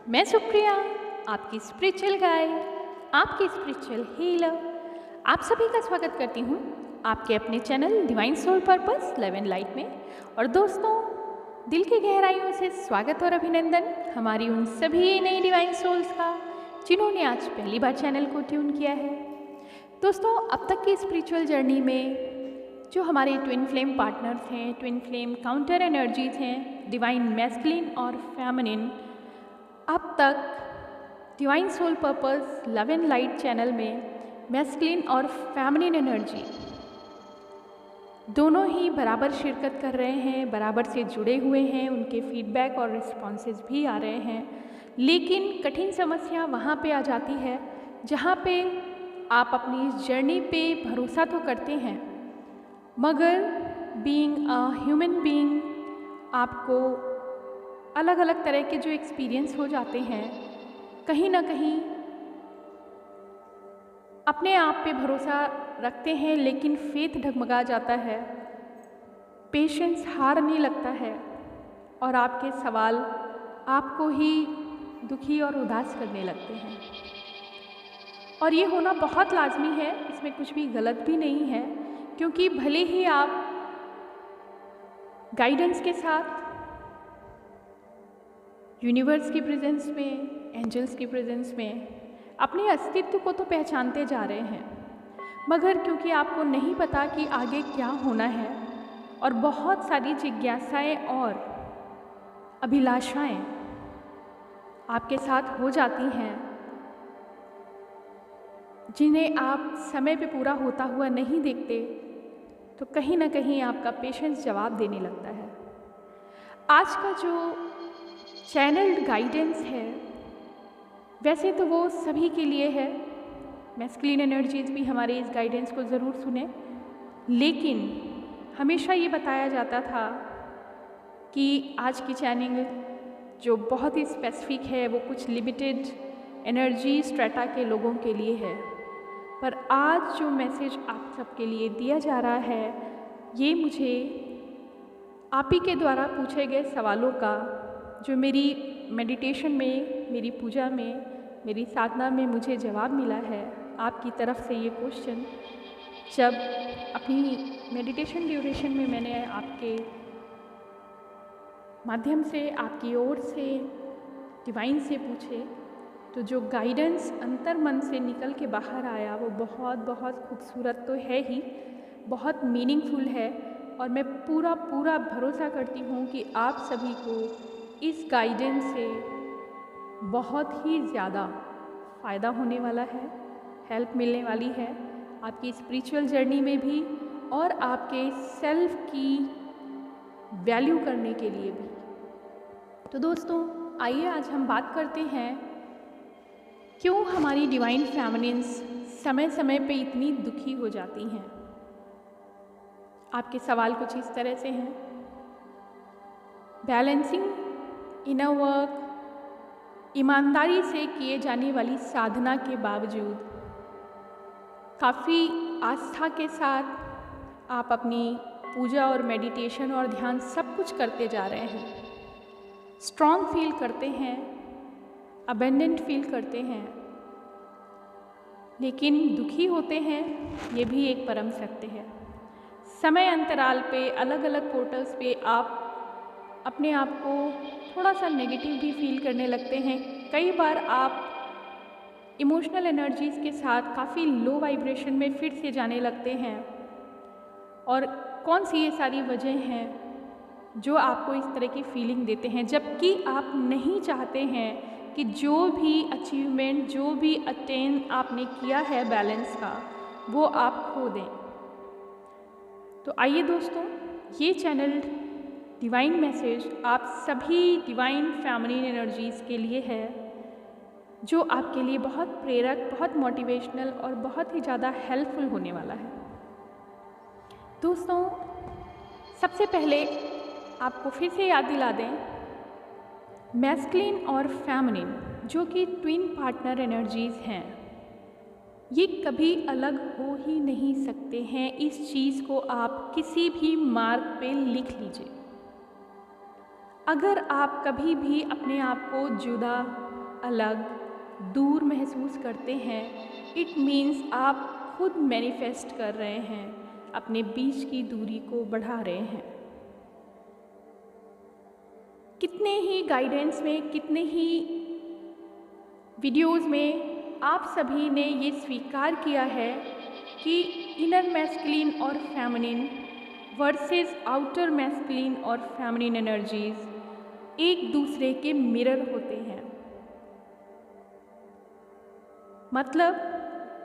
मैं सुप्रिया, आपकी spiritual guide, आपकी स्पिरिचुअल हीलर, आप सभी का स्वागत करती हूँ आपके अपने channel divine soul purpose love and light में। और दोस्तों, दिल की गहराइयों से स्वागत और अभिनंदन हमारी उन सभी नई डिवाइन सोल्स का जिन्होंने आज पहली बार चैनल को ट्यून किया है। दोस्तों, अब तक की स्पिरिचुअल जर्नी में जो हमारे ट्विन फ्लेम पार्टनर्स हैं, ट्विन फ्लेम काउंटर एनर्जीज हैं, डिवाइन मैस्कुलिन और फेमिनिन, अब तक divine soul purpose love and light channel में मैस्कुलिन और फेमिनिन एनर्जी दोनों ही बराबर शिरकत कर रहे हैं, बराबर से जुड़े हुए हैं, उनके फीडबैक और रिस्पॉन्सेज भी आ रहे हैं। लेकिन कठिन समस्या वहाँ पे आ जाती है जहाँ पे आप अपनी इस जर्नी पे भरोसा तो करते हैं, मगर बीइंग अ ह्यूमन बीइंग आपको अलग अलग तरह के जो एक्सपीरियंस हो जाते हैं, कहीं ना कहीं अपने आप पे भरोसा रखते हैं लेकिन फेथ डगमगा जाता है, पेशेंस हारने लगता है और आपके सवाल आपको ही दुखी और उदास करने लगते हैं। और ये होना बहुत लाजमी है, इसमें कुछ भी गलत भी नहीं है, क्योंकि भले ही आप गाइडेंस के साथ यूनिवर्स की प्रेजेंस में, एंजल्स की प्रेजेंस में अपने अस्तित्व को तो पहचानते जा रहे हैं, मगर क्योंकि आपको नहीं पता कि आगे क्या होना है और बहुत सारी जिज्ञासाएं और अभिलाषाएं आपके साथ हो जाती हैं जिन्हें आप समय पे पूरा होता हुआ नहीं देखते, तो कहीं ना कहीं आपका पेशेंस जवाब देने लगता है। आज का जो चैनल्ड गाइडेंस है, वैसे तो वो सभी के लिए है, मैस्कुलिन एनर्जीज भी हमारे इस गाइडेंस को ज़रूर सुने, लेकिन हमेशा ये बताया जाता था कि आज की चैनिंग जो बहुत ही स्पेसिफिक है वो कुछ लिमिटेड एनर्जी स्ट्रेटा के लोगों के लिए है। पर आज जो मैसेज आप सबके लिए दिया जा रहा है, ये मुझे आप ही के द्वारा पूछे गए सवालों का, जो मेरी मेडिटेशन में, मेरी पूजा में, मेरी साधना में मुझे जवाब मिला है आपकी तरफ से। ये क्वेश्चन जब अपनी मेडिटेशन ड्यूरेशन में मैंने आपके माध्यम से, आपकी ओर से, डिवाइन से पूछे, तो जो गाइडेंस अंतर मन से निकल के बाहर आया वो बहुत बहुत खूबसूरत तो है ही, बहुत मीनिंगफुल है। और मैं पूरा भरोसा करती हूँ कि आप सभी को इस गाइडेंस से बहुत ही ज़्यादा फ़ायदा होने वाला है, हेल्प मिलने वाली है आपकी स्पिरिचुअल जर्नी में भी और आपके सेल्फ की वैल्यू करने के लिए भी। तो दोस्तों, आइए आज हम बात करते हैं क्यों हमारी डिवाइन फेमिनिन्स समय समय पे इतनी दुखी हो जाती हैं। आपके सवाल कुछ इस तरह से हैं: बैलेंसिंग इनर वर्क, ईमानदारी से किए जाने वाली साधना के बावजूद काफ़ी आस्था के साथ आप अपनी पूजा और मेडिटेशन और ध्यान सब कुछ करते जा रहे हैं, स्ट्रॉन्ग फील करते हैं, अबेंडेंट फील करते हैं, लेकिन दुखी होते हैं, ये भी एक परम सत्य है। समय अंतराल पे, अलग अलग पोर्टल्स पे आप अपने आप को थोड़ा सा नेगेटिव भी फील करने लगते हैं। कई बार आप इमोशनल एनर्जीज़ के साथ काफ़ी लो वाइब्रेशन में फिर से जाने लगते हैं। और कौन सी ये सारी वजह हैं जो आपको इस तरह की फीलिंग देते हैं, जबकि आप नहीं चाहते हैं कि जो भी अचीवमेंट, जो भी अटेन आपने किया है बैलेंस का, वो आप खो दें। तो आइए दोस्तों, ये चैनल डिवाइन मैसेज आप सभी डिवाइन फेमिनिन एनर्जीज़ के लिए है, जो आपके लिए बहुत प्रेरक, बहुत मोटिवेशनल और बहुत ही ज़्यादा हेल्पफुल होने वाला है। दोस्तों, सबसे पहले आपको फिर से याद दिला दें, मैस्कुलिन और फेमिनिन जो कि ट्विन पार्टनर एनर्जीज़ हैं, ये कभी अलग हो ही नहीं सकते हैं। इस चीज़ को आप किसी भी मार्ग पे लिख लीजिए। अगर आप कभी भी अपने आप को जुदा, अलग, दूर महसूस करते हैं, इट मीन्स आप खुद मैनिफेस्ट कर रहे हैं, अपने बीच की दूरी को बढ़ा रहे हैं। कितने ही गाइडेंस में, कितने ही वीडियोस में आप सभी ने ये स्वीकार किया है कि इनर मैस्कुलिन और फेमिनिन वर्सेस आउटर मैस्कुलिन और फेमिनिन एनर्जीज एक दूसरे के मिरर होते हैं। मतलब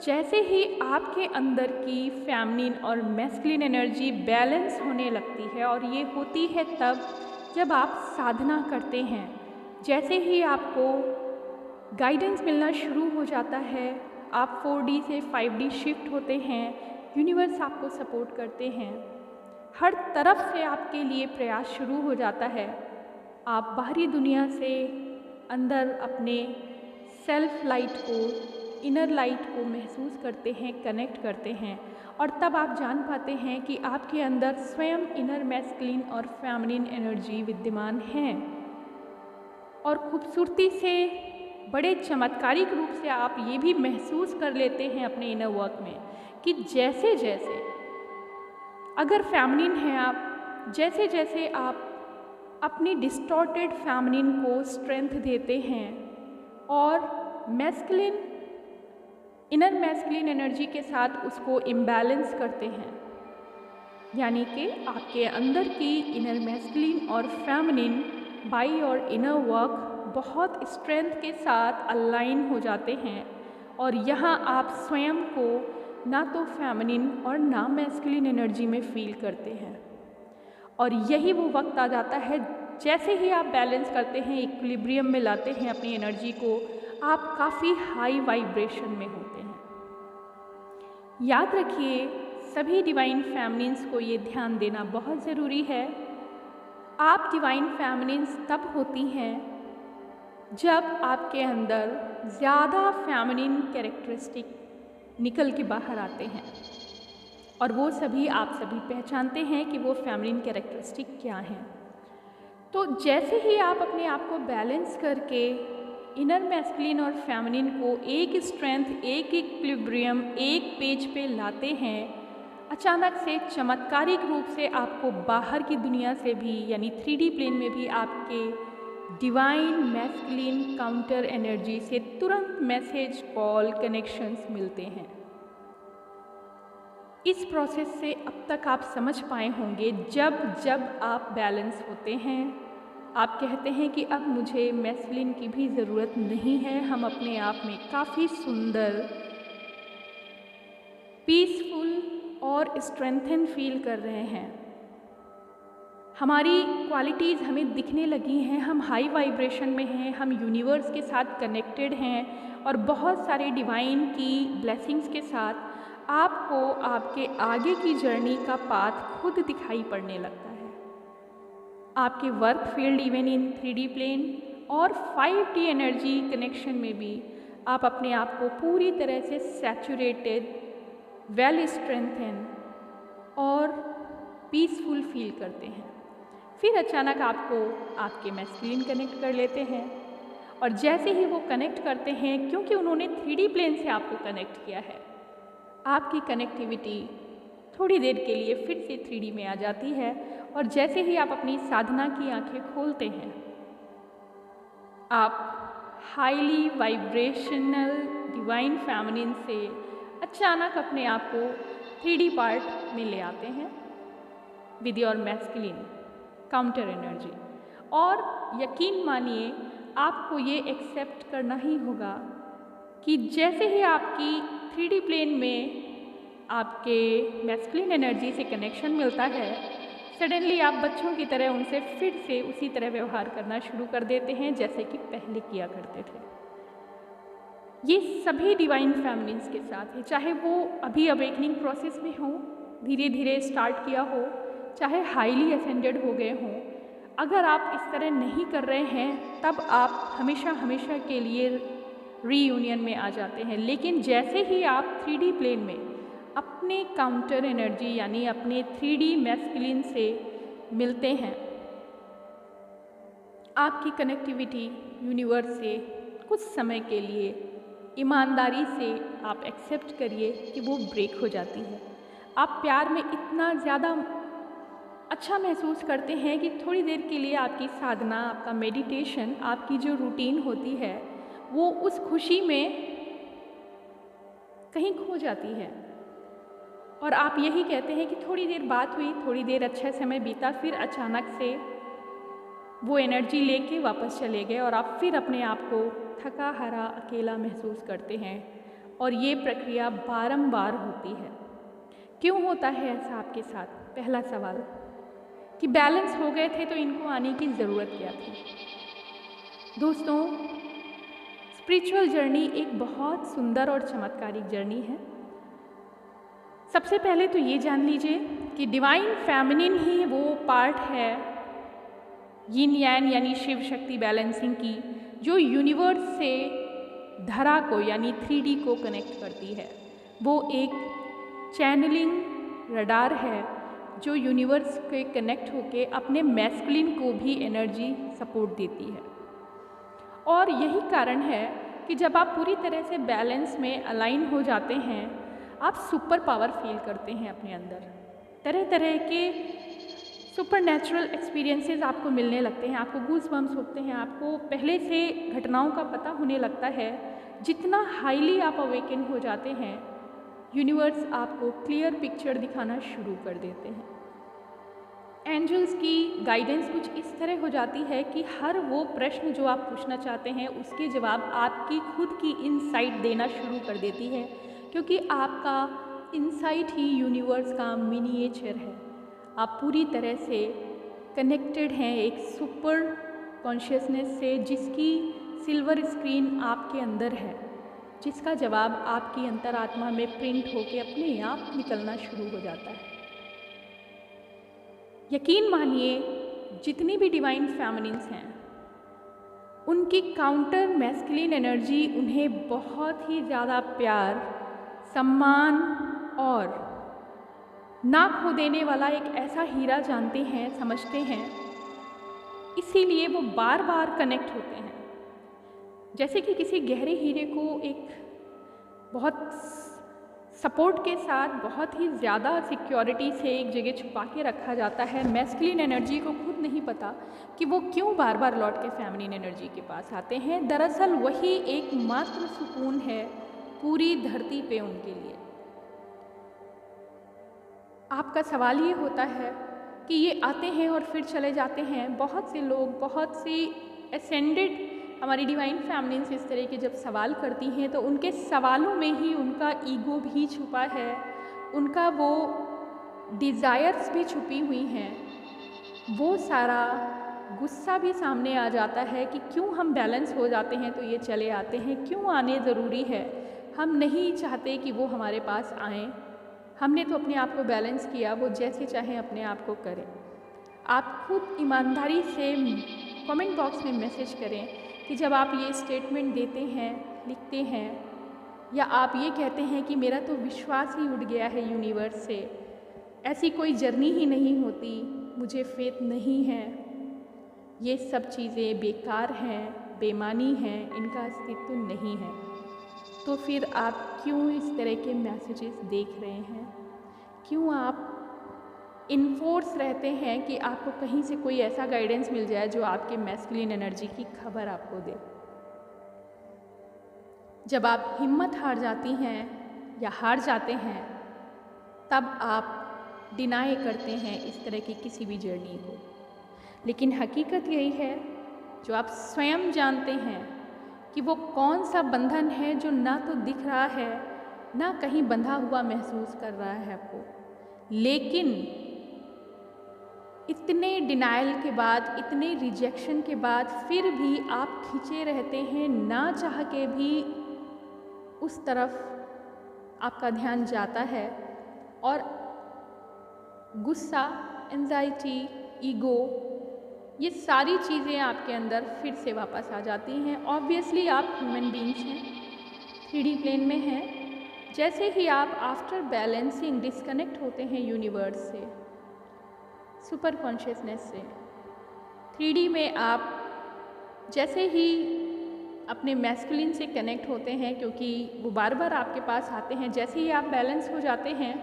जैसे ही आपके अंदर की फेमिनिन और मैस्कुलिन एनर्जी बैलेंस होने लगती है, और ये होती है तब जब आप साधना करते हैं, जैसे ही आपको गाइडेंस मिलना शुरू हो जाता है, आप 4D से 5D शिफ्ट होते हैं, यूनिवर्स आपको सपोर्ट करते हैं, हर तरफ से आपके लिए प्रयास शुरू हो जाता है, आप बाहरी दुनिया से अंदर अपने सेल्फ लाइट को, इनर लाइट को महसूस करते हैं, कनेक्ट करते हैं, और तब आप जान पाते हैं कि आपके अंदर स्वयं इनर मैस्कुलिन और फेमिनिन एनर्जी विद्यमान हैं। और खूबसूरती से, बड़े चमत्कारिक रूप से आप ये भी महसूस कर लेते हैं अपने इनर वर्क में कि जैसे जैसे अगर फेमिनिन हैं आप, जैसे जैसे आप अपनी डिस्टॉर्टेड फेमिनिन को स्ट्रेंथ देते हैं और मैस्कुलिन, इनर मैस्कुलिन एनर्जी के साथ उसको इम्बैलेंस करते हैं, यानी कि आपके अंदर की इनर मैस्कुलिन और फेमिनिन बाई और इनर वर्क बहुत स्ट्रेंथ के साथ अलाइन हो जाते हैं, और यहाँ आप स्वयं को ना तो फेमिनिन और ना मैस्कुलिन एनर्जी में फील करते हैं। और यही वो वक्त आ जाता है जैसे ही आप बैलेंस करते हैं, इक्विलिब्रियम में लाते हैं अपनी एनर्जी को, आप काफ़ी हाई वाइब्रेशन में होते हैं। याद रखिए, सभी डिवाइन फेमिनिन्स को ये ध्यान देना बहुत ज़रूरी है। आप डिवाइन फेमिनिन्स तब होती हैं जब आपके अंदर ज़्यादा फेमिनिन कैरेक्टरिस्टिक निकल के बाहर आते हैं, और वो सभी आप सभी पहचानते हैं कि वो फेमिनिन कैरेक्टरिस्टिक क्या हैं। तो जैसे ही आप अपने आप को बैलेंस करके इनर मैस्कुलिन और फेमिनिन को एक स्ट्रेंथ, एक इक्विलिब्रियम, एक पेज पे लाते हैं, अचानक से चमत्कारिक रूप से आपको बाहर की दुनिया से भी, यानी 3D प्लेन में भी आपके डिवाइन मैस्कुलिन काउंटर एनर्जी से तुरंत मैसेज, कॉल, कनेक्शंस मिलते हैं। इस प्रोसेस से अब तक आप समझ पाए होंगे, जब जब आप बैलेंस होते हैं, आप कहते हैं कि अब मुझे मैस्कुलिन की भी ज़रूरत नहीं है, हम अपने आप में काफ़ी सुंदर, पीसफुल और स्ट्रेंथन फील कर रहे हैं। हमारी क्वालिटीज़ हमें दिखने लगी हैं, हम हाई वाइब्रेशन में हैं, हम यूनिवर्स के साथ कनेक्टेड हैं, और बहुत सारे डिवाइन की ब्लेसिंग्स के साथ आपको आपके आगे की जर्नी का पाथ खुद दिखाई पड़ने लगता है। आपके work field, even in 3D plane और 5D एनर्जी कनेक्शन में भी आप अपने आप को पूरी तरह से सैचुरेटेड, वेल स्ट्रेंथन और पीसफुल फील करते हैं। फिर अचानक आपको आपके मैस्कुलिन कनेक्ट कर लेते हैं, और जैसे ही वो कनेक्ट करते हैं, क्योंकि उन्होंने 3D प्लेन से आपको कनेक्ट किया है, आपकी कनेक्टिविटी थोड़ी देर के लिए फिर से 3D में आ जाती है, और जैसे ही आप अपनी साधना की आंखें खोलते हैं, आप हाईली वाइब्रेशनल डिवाइन फेमिनिन से अचानक अपने आप को 3D पार्ट में ले आते हैं with your masculine counter energy. और यकीन मानिए, आपको ये एक्सेप्ट करना ही होगा कि जैसे ही आपकी 3D प्लेन में आपके मैस्कुलिन एनर्जी से कनेक्शन मिलता है, सडनली आप बच्चों की तरह उनसे फिर से उसी तरह व्यवहार करना शुरू कर देते हैं जैसे कि पहले किया करते थे। ये सभी डिवाइन फेमिनिन्स के साथ है, चाहे वो अभी अवेकनिंग प्रोसेस में हो, धीरे धीरे स्टार्ट किया हो, चाहे हाईली असेंडेड हो गए हों। अगर आप इस तरह नहीं कर रहे हैं, तब आप हमेशा हमेशा के लिए रीयूनियन में आ जाते हैं। लेकिन जैसे ही आप 3D प्लेन में अपने काउंटर एनर्जी, यानी अपने 3D मैस्कुलिन से मिलते हैं, आपकी कनेक्टिविटी यूनिवर्स से कुछ समय के लिए ईमानदारी से आप एक्सेप्ट करिए कि वो ब्रेक हो जाती है। आप प्यार में इतना ज़्यादा अच्छा महसूस करते हैं कि थोड़ी देर के लिए आपकी साधना, आपका मेडिटेशन, आपकी जो रूटीन होती है वो उस खुशी में कहीं खो जाती है और आप यही कहते हैं कि थोड़ी देर बात हुई, थोड़ी देर अच्छा समय बीता, फिर अचानक से वो एनर्जी लेके वापस चले गए और आप फिर अपने आप को थका हारा, अकेला महसूस करते हैं। और ये प्रक्रिया बारंबार होती है। क्यों होता है ऐसा आपके साथ? पहला सवाल कि बैलेंस हो गए थे तो इनको आने की ज़रूरत क्या थी? दोस्तों, स्पिरिचुअल जर्नी एक बहुत सुंदर और चमत्कारिक जर्नी है। सबसे पहले तो ये जान लीजिए कि डिवाइन फेमिनिन ही वो पार्ट है यिन यान यानी शिव शक्ति बैलेंसिंग की, जो यूनिवर्स से धरा को यानी 3D को कनेक्ट करती है। वो एक चैनलिंग रडार है जो यूनिवर्स के कनेक्ट होके अपने मैस्कुलिन को भी एनर्जी सपोर्ट देती है। और यही कारण है कि जब आप पूरी तरह से बैलेंस में अलाइन हो जाते हैं, आप सुपर पावर फील करते हैं अपने अंदर। तरह तरह के सुपर नेचुरल एक्सपीरियंसेस आपको मिलने लगते हैं, आपको गूज बम्स होते हैं, आपको पहले से घटनाओं का पता होने लगता है। जितना हाईली आप अवेकन हो जाते हैं, यूनिवर्स आपको क्लियर पिक्चर दिखाना शुरू कर देते हैं। एंजल्स की गाइडेंस कुछ इस तरह हो जाती है कि हर वो प्रश्न जो आप पूछना चाहते हैं उसके जवाब आपकी खुद की इनसाइट देना शुरू कर देती है, क्योंकि आपका इनसाइट ही यूनिवर्स का मिनिएचर है। आप पूरी तरह से कनेक्टेड हैं एक सुपर कॉन्शियसनेस से, जिसकी सिल्वर स्क्रीन आपके अंदर है, जिसका जवाब आपकी अंतरात्मा में प्रिंट होकर अपने आप निकलना शुरू हो जाता है। यकीन मानिए, जितनी भी डिवाइन फेमिनिन्स हैं, उनकी काउंटर मैस्कुलिन एनर्जी उन्हें बहुत ही ज़्यादा प्यार, सम्मान और ना खो देने वाला एक ऐसा हीरा जानते हैं, समझते हैं। इसीलिए वो बार बार कनेक्ट होते हैं। जैसे कि किसी गहरे हीरे को एक बहुत सपोर्ट के साथ, बहुत ही ज़्यादा सिक्योरिटी से एक जगह छुपा के रखा जाता है। मैस्कुलिन एनर्जी को खुद नहीं पता कि वो क्यों बार बार लौट के फेमिनिन एनर्जी के पास आते हैं। दरअसल वही एकमात्र सुकून है पूरी धरती पे उनके लिए। आपका सवाल ये होता है कि ये आते हैं और फिर चले जाते हैं। बहुत से लोग, बहुत सी एसेंडेड हमारी डिवाइन फेमिनिन्स इस तरह के जब सवाल करती हैं तो उनके सवालों में ही उनका ईगो भी छुपा है, उनका वो डिज़ायर्स भी छुपी हुई हैं, वो सारा गुस्सा भी सामने आ जाता है कि क्यों हम बैलेंस हो जाते हैं तो ये चले आते हैं, क्यों आने ज़रूरी है। हम नहीं चाहते कि वो हमारे पास आएँ, हमने तो अपने आप को बैलेंस किया, वो जैसे चाहें अपने आप को करें। आप खुद ईमानदारी से कमेंट बॉक्स में मैसेज करें कि जब आप ये स्टेटमेंट देते हैं, लिखते हैं, या आप ये कहते हैं कि मेरा तो विश्वास ही उठ गया है यूनिवर्स से, ऐसी कोई जर्नी ही नहीं होती, मुझे फेथ नहीं है, ये सब चीज़ें बेकार हैं, बेमानी हैं, इनका अस्तित्व नहीं है, तो फिर आप क्यों इस तरह के मैसेजेस देख रहे हैं? क्यों आप इन्फोर्स रहते हैं कि आपको कहीं से कोई ऐसा गाइडेंस मिल जाए जो आपके मैस्कुलिन एनर्जी की खबर आपको दे? जब आप हिम्मत हार जाती हैं या हार जाते हैं, तब आप डिनाई करते हैं इस तरह की किसी भी जर्नी को। लेकिन हकीकत यही है, जो आप स्वयं जानते हैं कि वो कौन सा बंधन है जो ना तो दिख रहा है, ना कहीं बंधा हुआ महसूस कर रहा है आपको, लेकिन इतने डिनायल के बाद, इतने रिजेक्शन के बाद फिर भी आप खिंचे रहते हैं, ना चाह के भी उस तरफ आपका ध्यान जाता है और गुस्सा, एंजाइटी, ईगो, ये सारी चीज़ें आपके अंदर फिर से वापस आ जाती हैं। ऑब्वियसली आप ह्यूमन बीइंग्स हैं, 3D प्लेन में हैं। जैसे ही आप आफ्टर बैलेंसिंग डिस्कनेक्ट होते हैं यूनिवर्स से, सुपर कॉन्शियसनेस से, 3D में आप जैसे ही अपने मैस्कुलिन से कनेक्ट होते हैं, क्योंकि वो बार बार आपके पास आते हैं। जैसे ही आप बैलेंस हो जाते हैं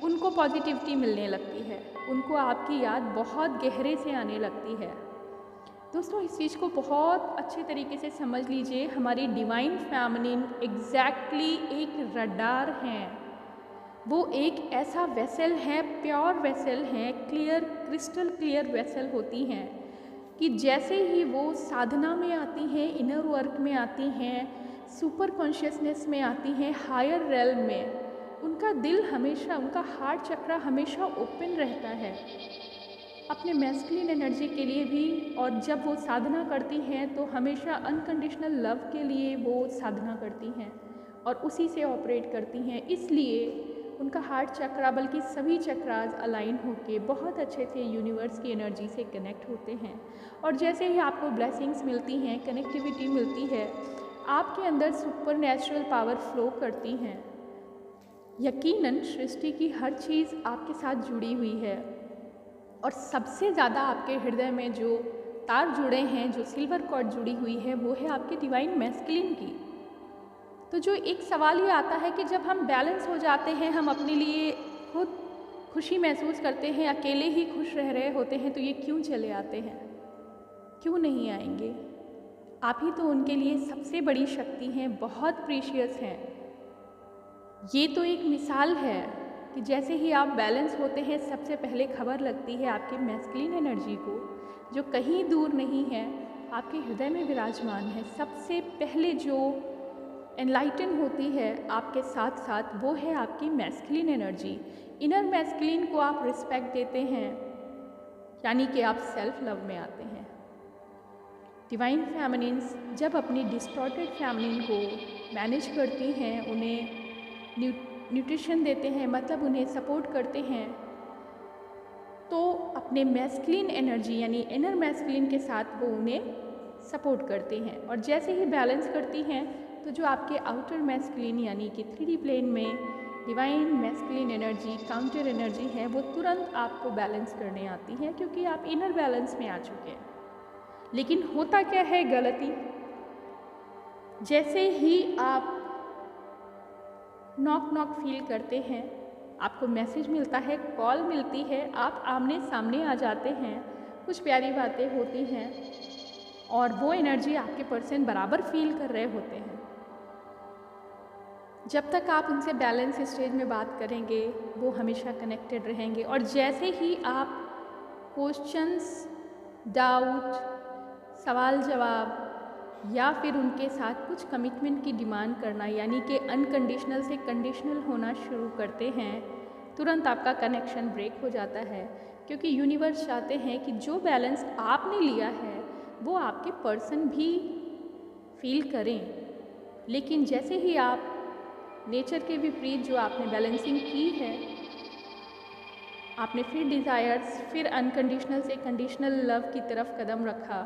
उनको पॉजिटिविटी मिलने लगती है, उनको आपकी याद बहुत गहरे से आने लगती है। दोस्तों, इस चीज़ को बहुत अच्छे तरीके से समझ लीजिए। हमारी डिवाइन फेमिनिन एग्जैक्टली एक रडार हैं। वो एक ऐसा वेसल है, प्योर वेसल है, क्लियर, क्रिस्टल क्लियर वेसल होती हैं कि जैसे ही वो साधना में आती हैं, इनर वर्क में आती हैं, सुपर कॉन्शियसनेस में आती हैं, हायर रेल्म में, उनका दिल हमेशा, उनका हार्ट चक्र हमेशा ओपन रहता है अपने मैस्कुलिन एनर्जी के लिए भी। और जब वो साधना करती हैं तो हमेशा अनकंडीशनल लव के लिए वो साधना करती हैं और उसी से ऑपरेट करती हैं। इसलिए उनका हार्ट चक्रा, बल्कि सभी चक्रास अलाइन होके बहुत अच्छे से यूनिवर्स की एनर्जी से कनेक्ट होते हैं। और जैसे ही आपको ब्लेसिंग्स मिलती हैं, कनेक्टिविटी मिलती है, आपके अंदर सुपर नेचुरल पावर फ्लो करती हैं। यकीनन सृष्टि की हर चीज़ आपके साथ जुड़ी हुई है और सबसे ज़्यादा आपके हृदय में जो तार जुड़े हैं, जो सिल्वर कॉर्ड जुड़ी हुई है, वो है आपके डिवाइन मैस्कुलिन की। तो जो एक सवाल ये आता है कि जब हम बैलेंस हो जाते हैं, हम अपने लिए खुद खुशी महसूस करते हैं, अकेले ही खुश रह रहे होते हैं, तो ये क्यों चले आते हैं? क्यों नहीं आएंगे? आप ही तो उनके लिए सबसे बड़ी शक्ति हैं, बहुत प्रीशियस हैं। ये तो एक मिसाल है कि जैसे ही आप बैलेंस होते हैं, सबसे पहले खबर लगती है आपके मैस्कुलिन एनर्जी को, जो कहीं दूर नहीं है, आपके हृदय में विराजमान है। सबसे पहले जो एनलाइटन होती है आपके साथ साथ, वो है आपकी मैस्कुलिन एनर्जी। इनर मैस्कुलिन को आप रिस्पेक्ट देते हैं, यानी कि आप सेल्फ लव में आते हैं। डिवाइन फेमिनिन्स जब अपनी डिस्टॉर्टेड फेमिनिन को मैनेज करती हैं, उन्हें न्यूट्रिशन देते हैं, मतलब उन्हें सपोर्ट करते हैं, तो अपने मैस्कुलिन एनर्जी यानी इनर मैस्कुलिन के साथ वो उन्हें सपोर्ट करते हैं। और जैसे ही बैलेंस करती हैं, तो जो आपके आउटर मैस्कुलिन यानी कि 3D प्लेन में divine masculine energy, counter energy है, वो तुरंत आपको बैलेंस करने आती है, क्योंकि आप इनर बैलेंस में आ चुके हैं। लेकिन होता क्या है गलती, जैसे ही आप नॉक नॉक फील करते हैं, आपको मैसेज मिलता है, कॉल मिलती है, आप आमने सामने आ जाते हैं, कुछ प्यारी बातें होती हैं और वो एनर्जी आपके पर्सन बराबर फील कर रहे होते हैं। जब तक आप उनसे बैलेंस स्टेज में बात करेंगे, वो हमेशा कनेक्टेड रहेंगे। और जैसे ही आप क्वेश्चंस, डाउट, सवाल जवाब या फिर उनके साथ कुछ कमिटमेंट की डिमांड करना, यानी कि अनकंडीशनल से कंडीशनल होना शुरू करते हैं, तुरंत आपका कनेक्शन ब्रेक हो जाता है। क्योंकि यूनिवर्स चाहते हैं कि जो बैलेंस आपने लिया है वो आपके पर्सन भी फील करें। लेकिन जैसे ही आप नेचर के विपरीत जो आपने बैलेंसिंग की है, आपने फिर डिज़ायर्स, फिर अनकंडीशनल से कंडीशनल लव की तरफ कदम रखा,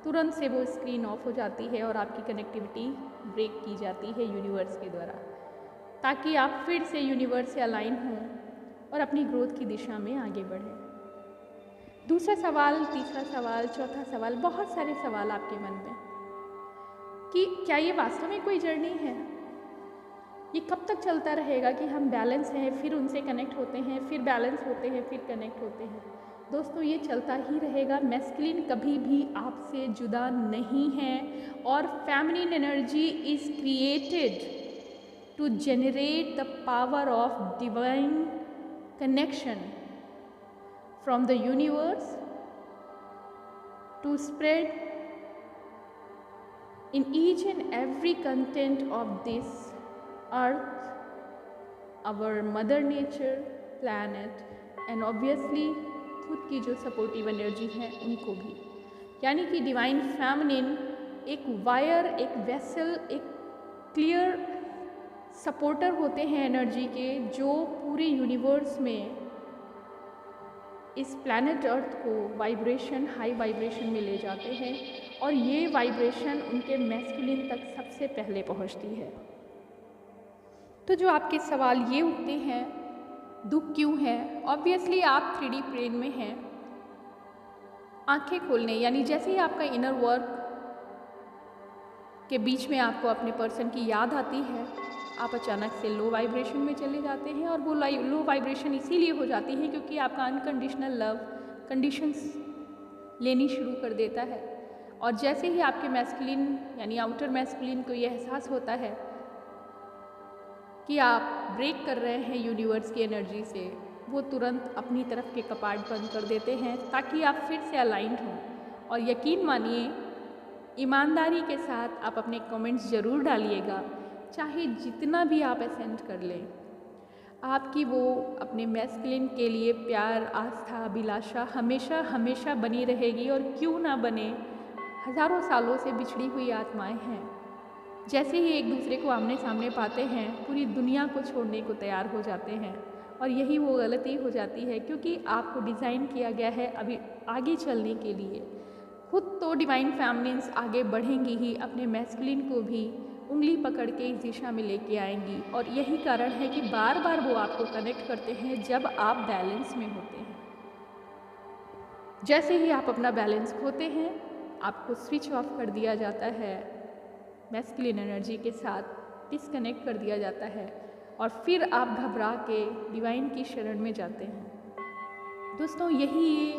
तुरंत से वो स्क्रीन ऑफ हो जाती है और आपकी कनेक्टिविटी ब्रेक की जाती है यूनिवर्स के द्वारा, ताकि आप फिर से यूनिवर्स से अलाइन हों और अपनी ग्रोथ की दिशा में आगे बढ़ें। दूसरा सवाल, तीसरा सवाल, चौथा सवाल, बहुत सारे सवाल आपके मन में कि क्या ये वास्तव में कोई जर्नी है? ये कब तक चलता रहेगा कि हम बैलेंस हैं, फिर उनसे कनेक्ट होते हैं, फिर बैलेंस होते हैं, फिर कनेक्ट होते हैं? दोस्तों, ये चलता ही रहेगा। मैस्कुलिन कभी भी आपसे जुदा नहीं है और feminine energy is created to generate the power of divine connection from the universe to spread in each and every content of this earth, our mother nature, planet and obviously खुद की जो सपोर्टिव एनर्जी है उनको भी। यानी कि divine feminine एक wire, एक वेसल, एक क्लियर सपोर्टर होते हैं एनर्जी के, जो पूरे यूनिवर्स में इस प्लैनेट अर्थ को वाइब्रेशन, हाई वाइब्रेशन में ले जाते हैं और ये वाइब्रेशन उनके मैस्कुलिन तक सबसे पहले पहुंचती है। तो जो आपके सवाल ये उठते हैं, दुख क्यों है? ऑब्वियसली आप 3D प्लेन में हैं। आंखें खोलने, यानी जैसे ही आपका इनर वर्क के बीच में आपको अपने पर्सन की याद आती है, आप अचानक से लो वाइब्रेशन में चले जाते हैं। और वो लो वाइब्रेशन इसीलिए हो जाती है क्योंकि आपका अनकंडीशनल लव कंडीशंस लेनी शुरू कर देता है। और जैसे ही आपके मैस्कुलिन यानी आउटर मैस्कुलिन को ये एहसास होता है कि आप ब्रेक कर रहे हैं यूनिवर्स की एनर्जी से, वो तुरंत अपनी तरफ के कपाट बंद कर देते हैं ताकि आप फिर से अलाइंड हों। और यकीन मानिए, ईमानदारी के साथ आप अपने कमेंट्स ज़रूर डालिएगा, चाहे जितना भी आप असेंड कर लें। आपकी वो अपने मैस्कुलिन के लिए प्यार, आस्था, अभिलाषा हमेशा हमेशा बनी रहेगी। और क्यों ना बने, हज़ारों सालों से बिछड़ी हुई आत्माएं हैं, जैसे ही एक दूसरे को आमने सामने पाते हैं पूरी दुनिया को छोड़ने को तैयार हो जाते हैं। और यही वो गलती हो जाती है क्योंकि आपको डिज़ाइन किया गया है अभी आगे चलने के लिए। खुद तो डिवाइन फैमिलीन्स आगे बढ़ेंगी ही, अपने मैस्कुलिन को भी उंगली पकड़ के इस दिशा में लेके आएंगी। और यही कारण है कि बार बार वो आपको कनेक्ट करते हैं जब आप बैलेंस में होते हैं। जैसे ही आप अपना बैलेंस खोते हैं, आपको स्विच ऑफ कर दिया जाता है, मैस्कुलिन एनर्जी के साथ डिस्कनेक्ट कर दिया जाता है और फिर आप घबरा के डिवाइन की शरण में जाते हैं। दोस्तों, यही ये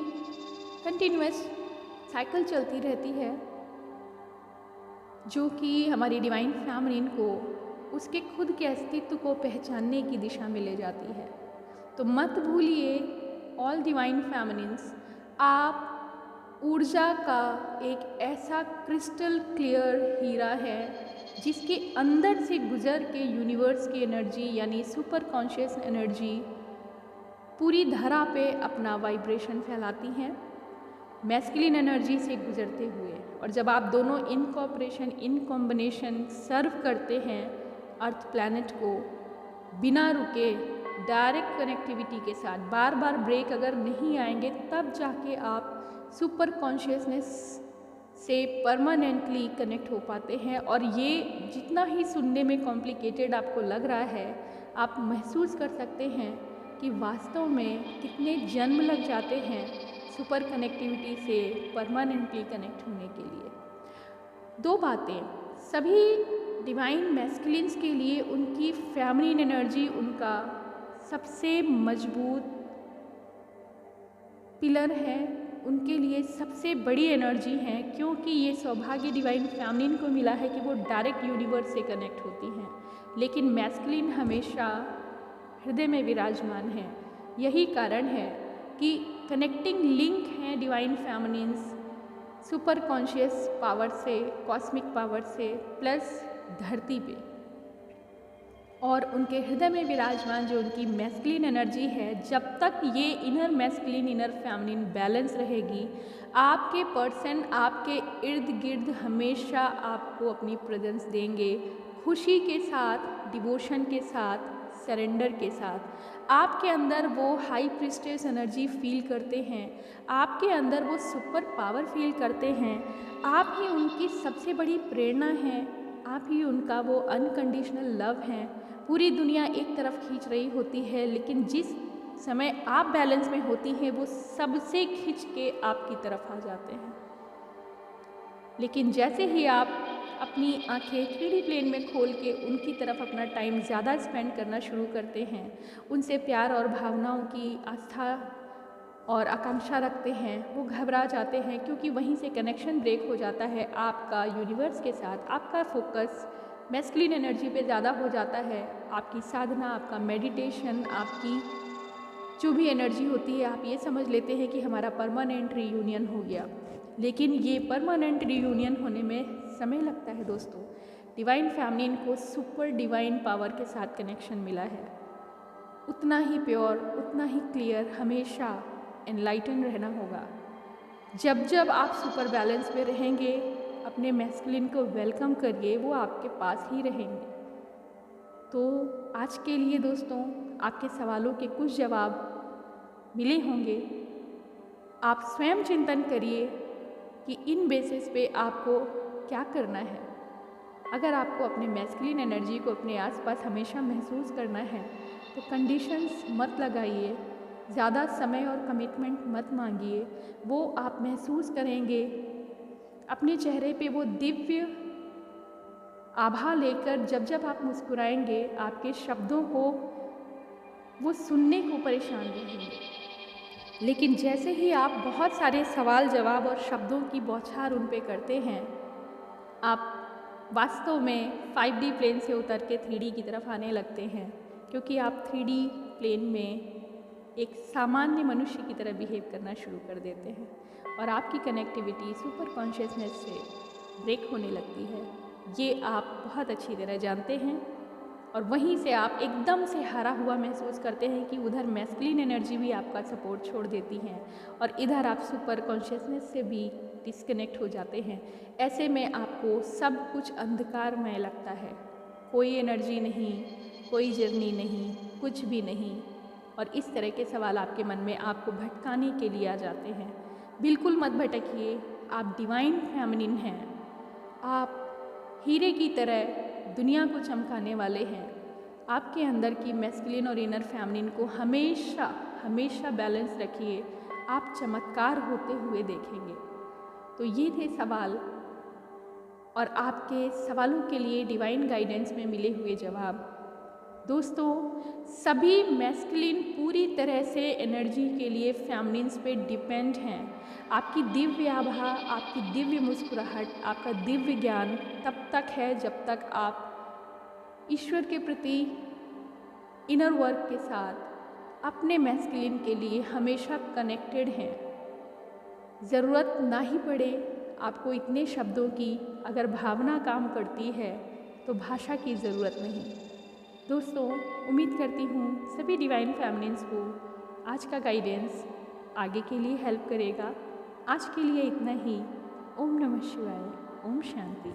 कंटिन्यूअस साइकिल चलती रहती है जो कि हमारी डिवाइन फैमिलीन को उसके खुद के अस्तित्व को पहचानने की दिशा में ले जाती है। तो मत भूलिए ऑल डिवाइन फैमिलीन्स, आप ऊर्जा का एक ऐसा क्रिस्टल क्लियर हीरा है जिसके अंदर से गुजर के यूनिवर्स की एनर्जी यानी सुपर कॉन्शियस एनर्जी पूरी धरा पे अपना वाइब्रेशन फैलाती हैं मैस्कुलिन एनर्जी से गुजरते हुए। और जब आप दोनों इन कॉपरेशन, इन कॉम्बिनेशन सर्व करते हैं अर्थ प्लैनेट को बिना रुके, डायरेक्ट कनेक्टिविटी के साथ, बार बार ब्रेक अगर नहीं आएंगे, तब जाके आप सुपर कॉन्शियसनेस से परमानेंटली कनेक्ट हो पाते हैं। और ये जितना ही सुनने में कॉम्प्लिकेटेड आपको लग रहा है, आप महसूस कर सकते हैं कि वास्तव में कितने जन्म लग जाते हैं सुपर कनेक्टिविटी से परमानेंटली कनेक्ट होने के लिए। दो बातें, सभी डिवाइन मैस्कुलिन्स के लिए उनकी फेमिनिन एनर्जी उनका सबसे मजबूत पिलर है, उनके लिए सबसे बड़ी एनर्जी है, क्योंकि ये सौभाग्य डिवाइन फेमिनिन को मिला है कि वो डायरेक्ट यूनिवर्स से कनेक्ट होती हैं। लेकिन मैस्कुलिन हमेशा हृदय में विराजमान है। यही कारण है कि कनेक्टिंग लिंक हैं divine feminines super conscious power से, कॉस्मिक पावर से, प्लस धरती पे। और उनके हृदय में विराजमान जो उनकी मैस्कुलिन एनर्जी है, जब तक ये inner masculine inner feminine balance रहेगी, आपके पर्सन आपके इर्द गिर्द हमेशा आपको अपनी प्रेजेंस देंगे, खुशी के साथ, डिवोशन के साथ, सरेंडर के साथ। आपके अंदर वो हाई प्रिस्टेस एनर्जी फील करते हैं, आपके अंदर वो सुपर पावर फील करते हैं। आप ही उनकी सबसे बड़ी प्रेरणा हैं, आप ही उनका वो अनकंडीशनल लव हैं। पूरी दुनिया एक तरफ खींच रही होती है, लेकिन जिस समय आप बैलेंस में होती हैं वो सबसे खींच के आपकी तरफ आ जाते हैं। लेकिन जैसे ही आप अपनी आंखें 3D प्लेन में खोल के उनकी तरफ अपना टाइम ज़्यादा स्पेंड करना शुरू करते हैं, उनसे प्यार और भावनाओं की आस्था और आकांक्षा रखते हैं, वो घबरा जाते हैं क्योंकि वहीं से कनेक्शन ब्रेक हो जाता है आपका यूनिवर्स के साथ। आपका फोकस मैस्कुलिन एनर्जी पे ज़्यादा हो जाता है। आपकी साधना, आपका मेडिटेशन, आपकी जो भी एनर्जी होती है, आप ये समझ लेते हैं कि हमारा परमानेंट रीयूनियन हो गया। लेकिन ये परमानेंट रीयूनियन होने में समय लगता है दोस्तों। डिवाइन फेमिनिन को सुपर डिवाइन पावर के साथ कनेक्शन मिला है। उतना ही प्योर, उतना ही क्लियर, हमेशा एनलाइटन रहना होगा। जब जब आप सुपर बैलेंस में रहेंगे, अपने मैस्कुलिन को वेलकम करिए, वो आपके पास ही रहेंगे। तो आज के लिए दोस्तों, आपके सवालों के कुछ जवाब मिले होंगे। आप स्वयं चिंतन करिए कि इन बेसिस पे आपको क्या करना है। अगर आपको अपने मैस्कुलिन एनर्जी को अपने आसपास हमेशा महसूस करना है तो कंडीशंस मत लगाइए, ज़्यादा समय और कमिटमेंट मत मांगिए। वो आप महसूस करेंगे, अपने चेहरे पे वो दिव्य आभा लेकर जब जब आप मुस्कुराएंगे, आपके शब्दों को वो सुनने को परेशान रहेंगे। लेकिन जैसे ही आप बहुत सारे सवाल जवाब और शब्दों की बौछार उन पे करते हैं, आप वास्तव में 5D प्लेन से उतर के 3D की तरफ आने लगते हैं, क्योंकि आप 3D प्लेन में एक सामान्य मनुष्य की तरह बिहेव करना शुरू कर देते हैं और आपकी कनेक्टिविटी सुपर कॉन्शियसनेस से ब्रेक होने लगती है। ये आप बहुत अच्छी तरह जानते हैं और वहीं से आप एकदम से हारा हुआ महसूस करते हैं कि उधर मैस्कुलिन एनर्जी भी आपका सपोर्ट छोड़ देती हैं और इधर आप सुपर कॉन्शियसनेस से भी डिस्कनेक्ट हो जाते हैं। ऐसे में आपको सब कुछ अंधकारमय लगता है, कोई एनर्जी नहीं, कोई जर्नी नहीं, कुछ भी नहीं। और इस तरह के सवाल आपके मन में आपको भटकाने के लिए आ जाते हैं। बिल्कुल मत भटकिए, आप डिवाइन फेमिनिन हैं, आप हीरे की तरह दुनिया को चमकाने वाले हैं। आपके अंदर की मैस्कुलिन और इनर फेमिनिन को हमेशा हमेशा बैलेंस रखिए, आप चमत्कार होते हुए देखेंगे। तो ये थे सवाल और आपके सवालों के लिए डिवाइन गाइडेंस में मिले हुए जवाब। दोस्तों, सभी मैस्कुलिन पूरी तरह से एनर्जी के लिए फेमिनिन्स पे डिपेंड हैं। आपकी दिव्य आभा, आपकी दिव्य मुस्कुराहट, आपका दिव्य ज्ञान तब तक है जब तक आप ईश्वर के प्रति इनर वर्क के साथ अपने मैस्कुलिन के लिए हमेशा कनेक्टेड हैं। ज़रूरत ना ही पड़े आपको इतने शब्दों की, अगर भावना काम करती है तो भाषा की ज़रूरत नहीं। दोस्तों, उम्मीद करती हूँ सभी डिवाइन फेमिनिन्स को आज का गाइडेंस आगे के लिए हेल्प करेगा। आज के लिए इतना ही। ओम नमः शिवाय। ओम शांति।